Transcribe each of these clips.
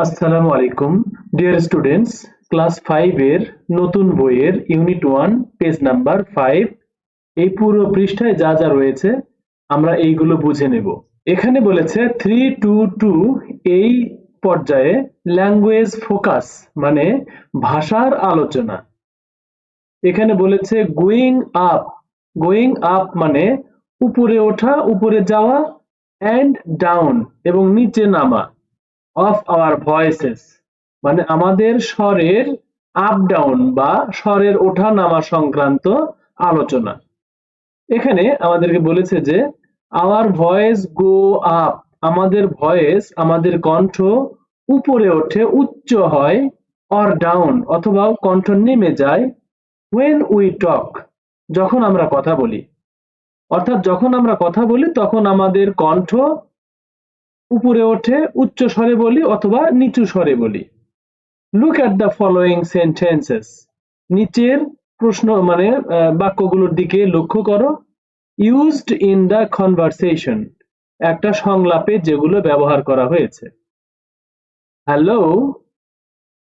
আসসালামু আলাইকুম dear students, class 5 এর নতুন বইয়ের ইউনিট 1 পেজ নাম্বার 5 এই পুরো পৃষ্ঠায় যা যা রয়েছে আমরা এইগুলো বুঝে নেব। এখানে বলেছে 322 এই পর্যায়ে ল্যাঙ্গুয়েজ ফোকাস মানে ভাষার আলোচনা। এখানে বলেছে গোয়িং আপ মানে উপরে ওঠা, উপরে যাওয়া, অ্যান্ড ডাউন এবং নিচে নামা অফ আওয়ার ভয়েসেস মানে আমাদের স্বরের আপ ডাউন বা স্বরের ওঠা নামা সংক্রান্ত আলোচনা। এখানে আমাদেরকে বলেছে যে আওয়ার ভয়েস গো আপ, আমাদের ভয়েস আমাদের কণ্ঠ উপরে ওঠে, উচ্চ হয়, অর ডাউন অথবা কণ্ঠ নেমে যায় when we talk যখন আমরা কথা বলি। অর্থাৎ যখন আমরা কথা বলি তখন আমাদের কণ্ঠ উপরে ওঠে, উচ্চ স্বরে বলি অথবা নিচু স্বরে বলি। Look at the following sentences, নিচের প্রশ্ন মানে বাক্যগুলোর দিকে লক্ষ্য করো। ইউজড ইন দ্য কনভারসেশন, একটা সংলাপে যেগুলো ব্যবহার করা হয়েছে। হ্যালো,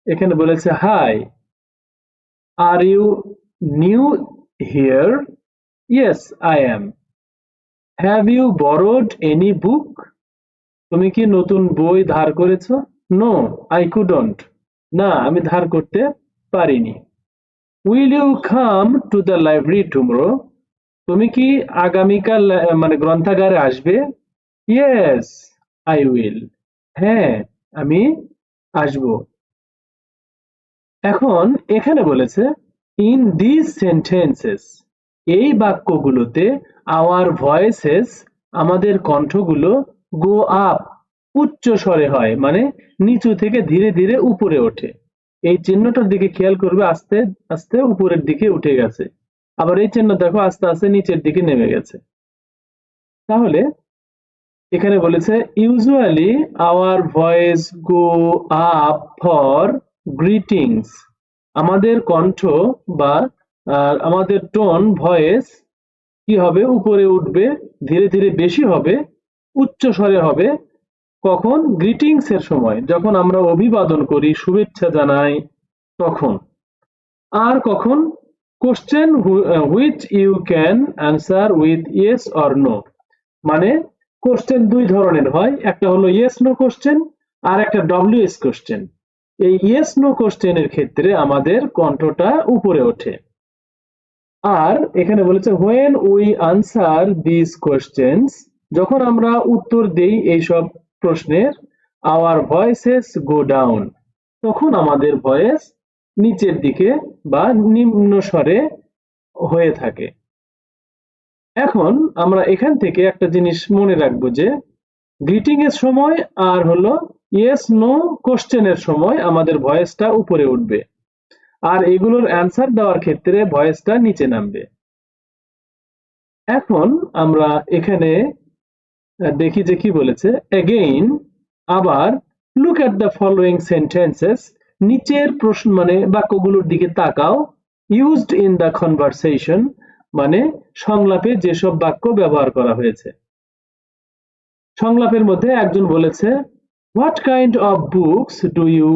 এখানে বলেছে hi. Are you new here? Yes I am. Have you borrowed any book? তুমি কি নতুন বই ধার করেছো? নো আই কুডন্ট, না আমি ধার করতে পারিনি। Will you come to the library tomorrow? তুমি কি আগামীকাল মানে গ্রন্থাগারে আসবে? ইয়েস আই উইল, হ্যাঁ আমি আসবো। এখন এখানে বলেছে ইন দিস সেন্টেন্সেস, এই বাক্যগুলোতে আওয়ার ভয়েসেস আমাদের কণ্ঠগুলো গো আপ উচ্চ স্বরে হয় মানে নিচু থেকে ধীরে ধীরে উপরে ওঠে। এই চিহ্নটার দিকে খেয়াল করবে, আস্তে আস্তে উপরের দিকে উঠে গেছে, আবার এই চিহ্ন দেখো আস্তে আস্তে নিচের দিকে নেমে গেছে। তাহলে এখানে বলেছে usually hour voice go up for greetings, আমাদের কণ্ঠ বা আমাদের টোন ভয়েস কি হবে, উপরে উঠবে, ধীরে ধীরে বেশি হবে, উচ্চ স্বরে হবে কখন? গ্রিটিংস এর সময়, যখন আমরা অভিবাদন করি, শুভেচ্ছা জানাই তখন। আর কখন? Question which you can answer with yes or no, মানে কোশ্চেন দুই ধরনের হয়, একটা হলো ইয়েস নো কোশ্চেন আর একটা ডব্লিউএস কোশ্চেন। এই ইয়েস নো কোশ্চেনের ক্ষেত্রে আমাদের কণ্ঠটা উপরে ওঠে। আর এখানে বলেছে when we answer these questions, যখন আমরা উত্তর দেই এইসব প্রশ্নের, our voices go down, তখন আমাদের ভয়েস নিচের দিকে বা নিম্ন স্বরে হয়ে থাকে। এখন আমরা এখান থেকে একটা জিনিস মনে রাখবো যে গ্রিটিং এর সময় আর হলো ইয়েস নো কোশ্চেন এর সময় আমাদের ভয়েসটা উপরে উঠবে, আর এগুলোর অ্যান্সার দেওয়ার ক্ষেত্রে ভয়েসটা নিচে নামবে। এখন আমরা এখানে দেখি যে কি বলেছে। এগেইন, আবার, look at the following sentences, নিচের প্রশ্ন মানে বাক্যগুলোর দিকে তাকাও। ইউজড ইন দ্য কনভারসেশন মানে সংলাপে যেসব বাক্য ব্যবহার করা হয়েছে। সংলাপের মধ্যে একজন বলেছে what kind of books do you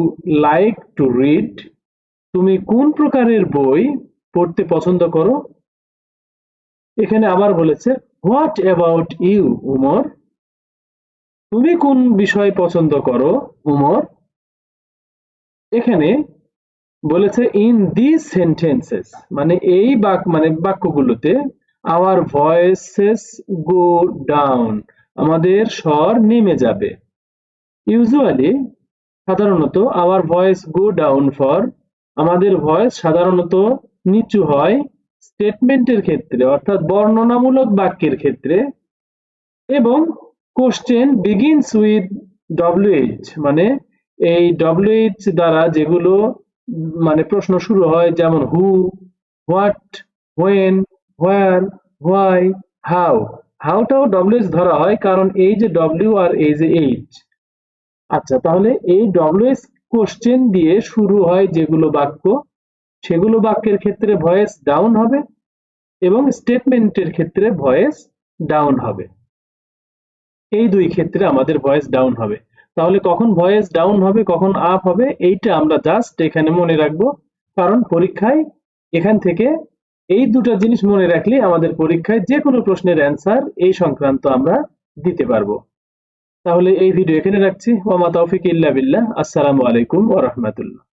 like to read? তুমি কোন প্রকারের বই পড়তে পছন্দ করো? এখানে আবার বলেছে হোয়াট অ্যাবাউট ইউ উমর? তুমি কোন বিষয় পছন্দ করো উমর? এখানে বলেছে ইন দিস সেন্টেন্সেস মানে এই বাক্যগুলোতে আওয়ার ভয়েসেস গো ডাউন, আমাদের স্বর নেমে যাবে। ইউজুয়ালি সাধারণত hour voice go down for, আমাদের ভয়েস সাধারণত নিচু হয় স্টেটমেন্টের ক্ষেত্রে অর্থাৎ বর্ণনামূলক বাক্যের ক্ষেত্রে, এবং কোশ্চেন বিগিনস উইথ ডব্লিউএইচ মানে এই ডব্লিউএইচ দ্বারা যেগুলো মানে প্রশ্ন শুরু হয়, যেমন who, what, when, where, why, how. হাউটাও ডব্লিউএইচ ধরা হয় কারণ এই যে ডব্লিউ আর এই যে এইচ। আচ্ছা, তাহলে এই ডব্লিউএইচ কোশ্চেন দিয়ে শুরু হয় যেগুলো বাক্য, সেগুলো বাক্যের ক্ষেত্রে ভয়েস ডাউন হবে এবং স্টেটমেন্টের ক্ষেত্রে ভয়েস ডাউন হবে। এই দুই ক্ষেত্রে আমাদের ভয়েস ডাউন হবে। তাহলে কখন ভয়েস ডাউন হবে কখন আপ হবে এইটা আমরা জাস্ট এখানে মনে রাখবো, কারণ পরীক্ষায় এখান থেকে এই দুটো জিনিস মনে রাখলে আমাদের পরীক্ষায় যে কোনো প্রশ্নের অ্যান্সার এই সংক্রান্ত আমরা দিতে পারবো। তাহলে এই ভিডিও এখানে রাখছি। ওয়া মা তাওফিক ইল্লা বিল্লাহ। আসসালামু আলাইকুম ওয়া রাহমাতুল্লাহ।